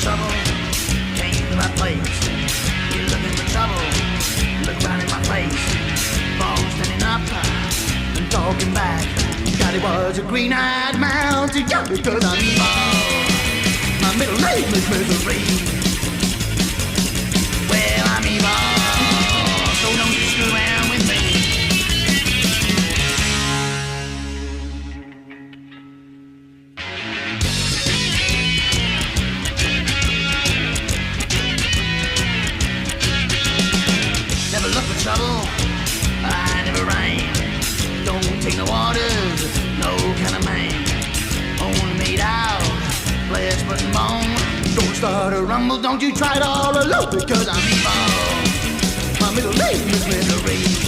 trouble, came to my place. You're looking for trouble, look right in my face. Phone standing up and talking back. God, it was a green-eyed mountain, yeah, because I'm evil. My middle name is Misery. Well, I'm evil, so don't you screw around with me. Never look for trouble, I never rain. Don't take no orders, no kind of man. Only made out, flesh but bone. Don't start a rumble, don't you try it all alone, because I'm evil. My middle name is Misery.